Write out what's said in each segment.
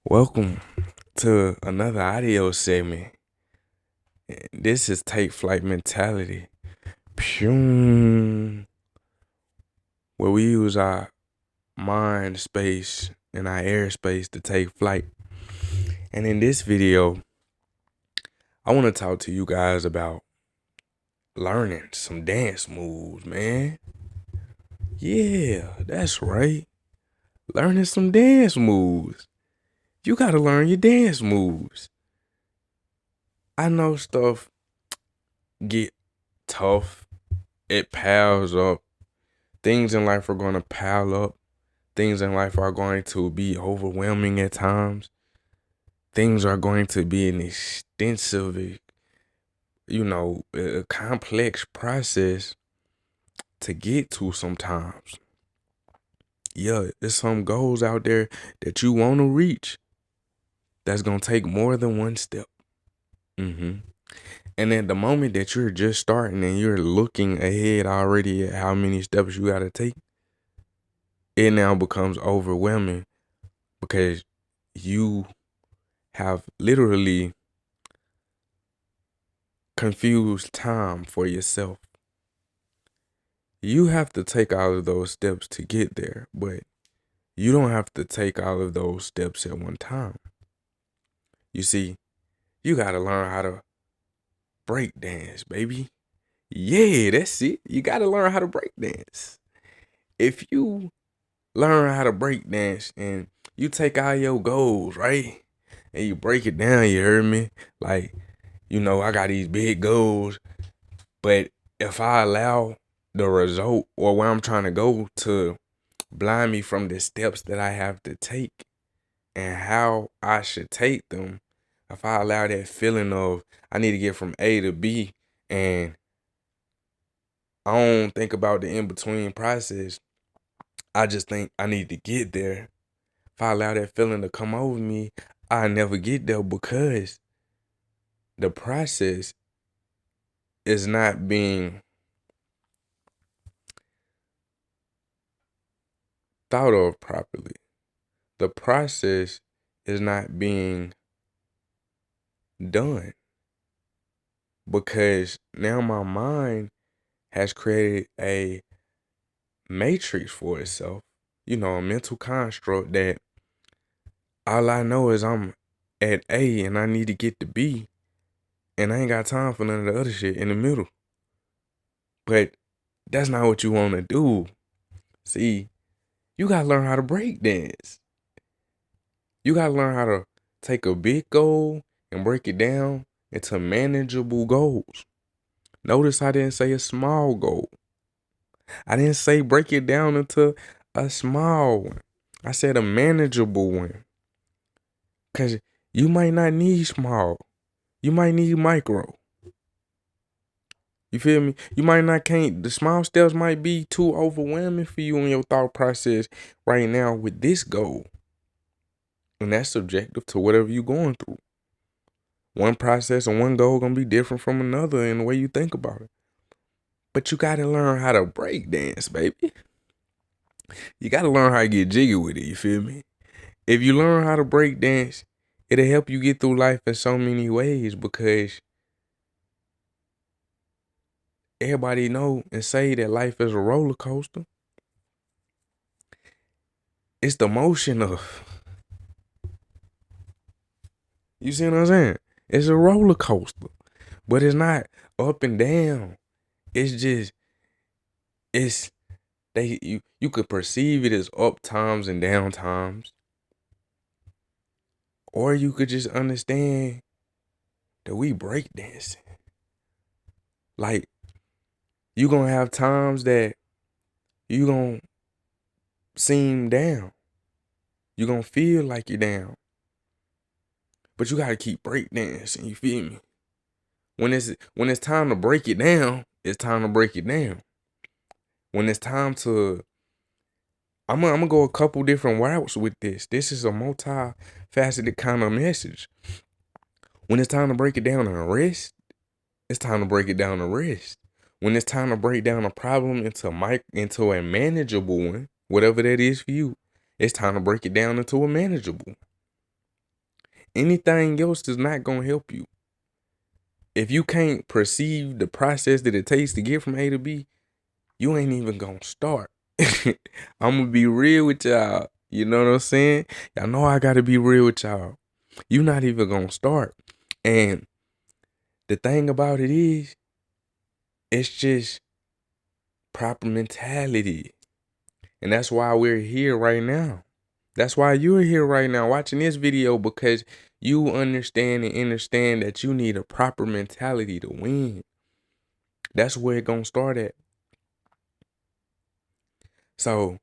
Welcome to another audio segment. This is Take Flight Mentality. Pew, where we use our mind space and our airspace to take flight. And in this video, I want to talk to you guys about learning some dance moves, man. Yeah, that's right. Learning some dance moves. You got to learn your dance moves. I know stuff get tough. It piles up. Things in life are going to pile up. Things in life are going to be overwhelming at times. Things are going to be an extensive, a complex process to get to sometimes. Yeah, there's some goals out there that you want to reach that's going to take more than one step. And at the moment that you're just starting and you're looking ahead already at how many steps you got to take, it now becomes overwhelming because you have literally confused time for yourself. You have to take all of those steps to get there, but you don't have to take all of those steps at one time. You see, you got to learn how to break dance, baby. Yeah, that's it. You got to learn how to break dance. If you learn how to break dance and you take all your goals, right? And you break it down, you heard me? Like, I got these big goals, but if I allow the result or where I'm trying to go to blind me from the steps that I have to take and how I should take them, if I allow that feeling of I need to get from A to B and I don't think about the in-between process, I just think I need to get there. If I allow that feeling to come over me, I never get there because the process is not being thought of properly. The process is not being done because now my mind has created a matrix for itself, a mental construct that all I know is I'm at A and I need to get to B and I ain't got time for none of the other shit in the middle. But that's not what you want to do. See, you got to learn how to break dance. You got to learn how to take a big goal and break it down into manageable goals. Notice I didn't say a small goal. I didn't say break it down into a small one. I said a manageable one. Because you might not need small. You might need micro. You feel me? You might not the small steps might be too overwhelming for you in your thought process right now with this goal. And that's subjective to whatever you're going through. One process and one goal gonna be different from another in the way you think about it. But you gotta learn how to break dance, baby. You gotta learn how to get jiggy with it, you feel me? If you learn how to break dance, it'll help you get through life in so many ways because everybody know and say that life is a roller coaster. It's the motion of, you see what I'm saying? It's a roller coaster, but it's not up and down. You could perceive it as up times and down times. Or you could just understand that we break dancing. Like, you gonna have times that you gonna seem down. You gonna feel like you're down. But you gotta keep break dancing, you feel me? When it's time to break it down, it's time to break it down. When it's time to I'm gonna go a couple different routes with this. This is a multi-faceted kind of message. When it's time to break it down and rest, it's time to break it down and rest. When it's time to break down a problem into a manageable one, whatever that is for you, it's time to break it down into a manageable. Anything else is not gonna help you. If you can't perceive the process that it takes to get from A to B, you ain't even gonna start. I'm gonna be real with y'all. You know what I'm saying? Y'all know I gotta be real with y'all. You not even gonna start. And the thing about it is, it's just proper mentality. And that's why we're here right now. That's why you're here right now watching this video, because you understand that you need a proper mentality to win. That's where it's gonna start at. So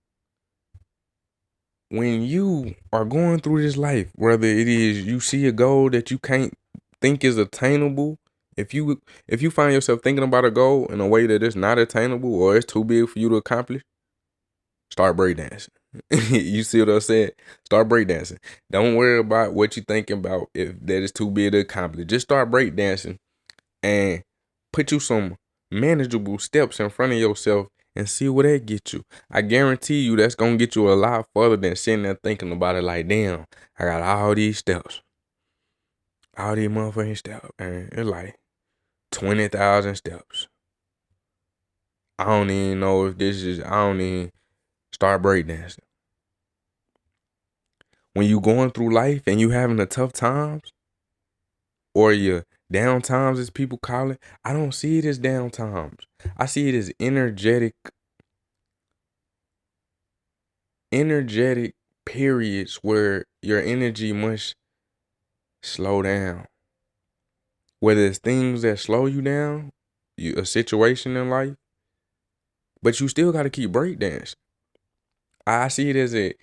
when you are going through this life, whether it is you see a goal that you can't think is attainable, if you find yourself thinking about a goal in a way that it's not attainable or it's too big for you to accomplish, start breakdancing. You see what I'm saying? Start breakdancing. Don't worry about what you're thinking about if that is too big to accomplish. Just start breakdancing and put you some manageable steps in front of yourself and see where that get you. I guarantee you that's gonna get you a lot further than sitting there thinking about it like, damn, I got all these steps. All these motherfucking steps. And it's like 20,000 steps. I don't even know if this is, I don't even start breakdancing. When you going through life and you having the tough times, or your down times as people call it, I don't see it as down times. I see it as energetic periods where your energy must slow down. Whether it's things that slow you down, a situation in life, but you still got to keep breakdancing. I see it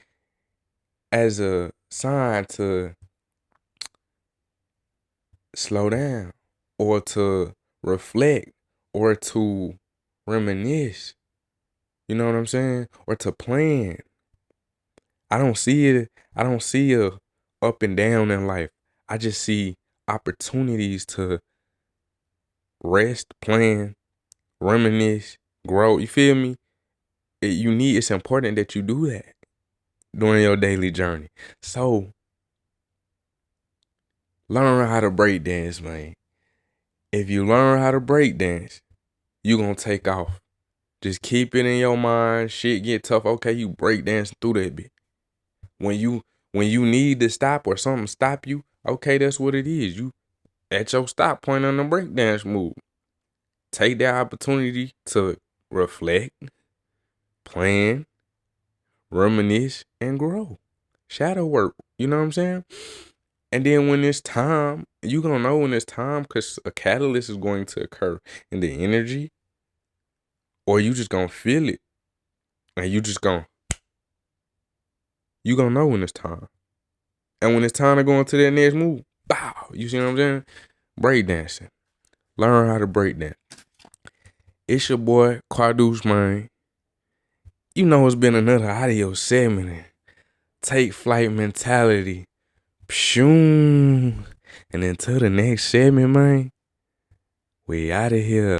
as a sign to slow down, or to reflect, or to reminisce. You know what I'm saying? Or to plan. I don't see a up and down in life. I just see opportunities to rest, plan, reminisce, grow. You feel me? It's important that you do that during your daily journey. So learn how to break dance, man. If you learn how to break dance, you gonna take off. Just keep it in your mind. Shit get tough. Okay, you break dancing through that bit. When you need to stop or something stop you, okay, that's what it is. You at your stop point on the breakdance move. Take that opportunity to reflect, plan, reminisce, and grow. Shadow work. You know what I'm saying? And then when it's time, you gonna know when it's time, because a catalyst is going to occur in the energy, or you just gonna feel it. And you gonna know when it's time. And when it's time to go into that next move, bow. You see what I'm saying? Breakdancing. Learn how to breakdance. It's your boy, Quadouche, man. You know it's been another audio segment. Take flight mentality. Pshoom. And until the next segment, man, we out of here.